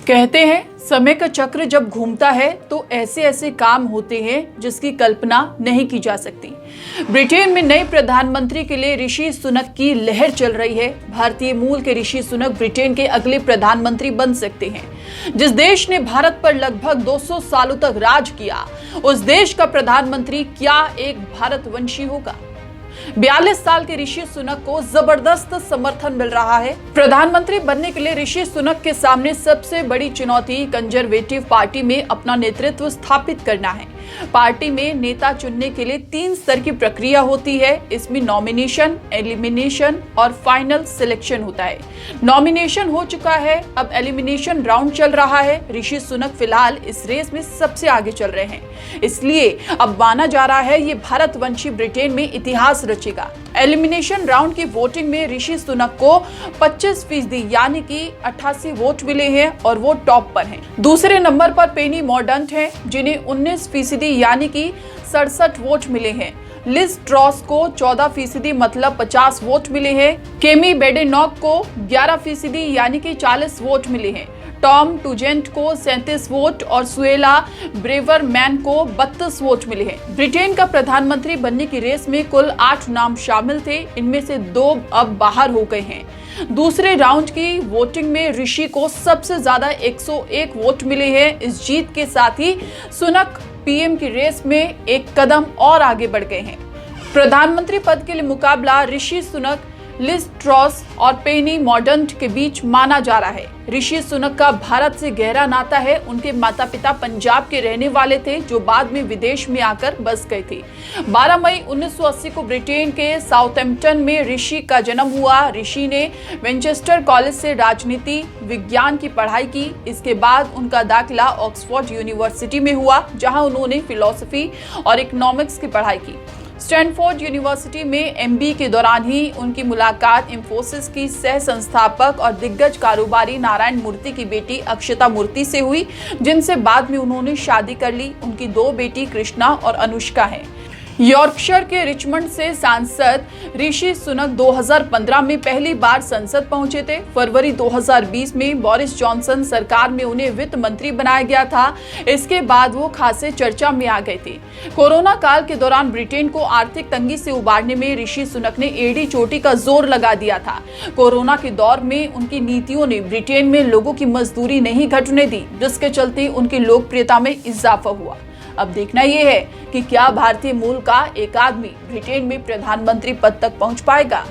कहते हैं समय का चक्र जब घूमता है तो ऐसे ऐसे काम होते हैं जिसकी कल्पना नहीं की जा सकती। ब्रिटेन में नए प्रधानमंत्री के लिए ऋषि सुनक की लहर चल रही है। भारतीय मूल के ऋषि सुनक ब्रिटेन के अगले प्रधानमंत्री बन सकते हैं। जिस देश ने भारत पर लगभग 200 सालों तक राज किया, उस देश का प्रधानमंत्री क्या एक भारतवंशी होगा? 42 साल के ऋषि सुनक को जबरदस्त समर्थन मिल रहा है। प्रधानमंत्री बनने के लिए ऋषि सुनक के सामने सबसे बड़ी चुनौती कंजर्वेटिव पार्टी में अपना नेतृत्व स्थापित करना है। पार्टी में नेता चुनने के लिए 3 स्तर की प्रक्रिया होती है। इसमें नॉमिनेशन, एलिमिनेशन और फाइनल सिलेक्शन होता है। नॉमिनेशन हो चुका है, अब एलिमिनेशन राउंड चल रहा है। ऋषि सुनक फिलहाल इस रेस में सबसे आगे चल रहे हैं, इसलिए अब माना जा रहा है ये भारतवंशी ब्रिटेन में इतिहास रचेगा। एलिमिनेशन राउंड की वोटिंग में ऋषि सुनक को 25% यानी कि 88 वोट मिले हैं और वो टॉप पर हैं। दूसरे नंबर पर पेनी मॉर्डंट हैं, जिन्हें 19% यानी कि 67 वोट मिले हैं। लिज ट्रॉस को 14% मतलब 50 वोट मिले हैं। केमी बेडेनॉक को 11% यानी कि 40 वोट मिले हैं। टॉम टूजेंट को 37 वोट और सुएला ब्रेवरमैन को 32 वोट मिले हैं। ब्रिटेन का प्रधानमंत्री बनने की रेस में कुल 8 नाम शामिल थे, इनमें से 2 अब बाहर हो गए हैं। दूसरे राउंड की वोटिंग में ऋषि को सबसे ज्यादा 101 वोट मिले हैं। इस जीत के साथ ही सुनक पीएम की रेस में एक कदम और आगे बढ़ गए हैं। प्रधानमंत्री पद के लिए मुकाबला ऋषि सुनक, लिज ट्रॉस और पेनी मॉर्डंट के बीच माना जा रहा है। ऋषि सुनक का भारत से गहरा नाता है। उनके माता पिता पंजाब के रहने वाले थे, जो बाद में विदेश में आकर बस गए थे। 12 मई 1980 को ब्रिटेन के साउथहैम्पटन में ऋषि का जन्म हुआ। ऋषि ने मैनचेस्टर कॉलेज से राजनीति विज्ञान की पढ़ाई की। इसके बाद उनका दाखिला ऑक्सफोर्ड यूनिवर्सिटी में हुआ, जहां उन्होंने फिलॉसफी और इकोनॉमिक्स की पढ़ाई की। स्टैनफोर्ड यूनिवर्सिटी में एमबीए के दौरान ही उनकी मुलाकात इंफोसिस की सह संस्थापक और दिग्गज कारोबारी नारायण मूर्ति की बेटी अक्षता मूर्ति से हुई, जिनसे बाद में उन्होंने शादी कर ली। उनकी 2 बेटी कृष्णा और अनुष्का हैं। यॉर्कशायर के रिचमंड से सांसद ऋषि सुनक 2015 में पहली बार संसद पहुंचे थे। फरवरी 2020 में बोरिस जॉनसन सरकार में उन्हें वित्त मंत्री बनाया गया था। इसके बाद वो खासे चर्चा में आ गए थे। कोरोना काल के दौरान ब्रिटेन को आर्थिक तंगी से उबारने में ऋषि सुनक ने एड़ी चोटी का जोर लगा दिया था। कोरोना के दौर में उनकी नीतियों ने ब्रिटेन में लोगों की मजदूरी नहीं घटने दी, जिसके चलते उनकी लोकप्रियता में इजाफा हुआ। अब देखना यह है कि क्या भारतीय मूल का एक आदमी ब्रिटेन में प्रधानमंत्री पद तक पहुंच पाएगा।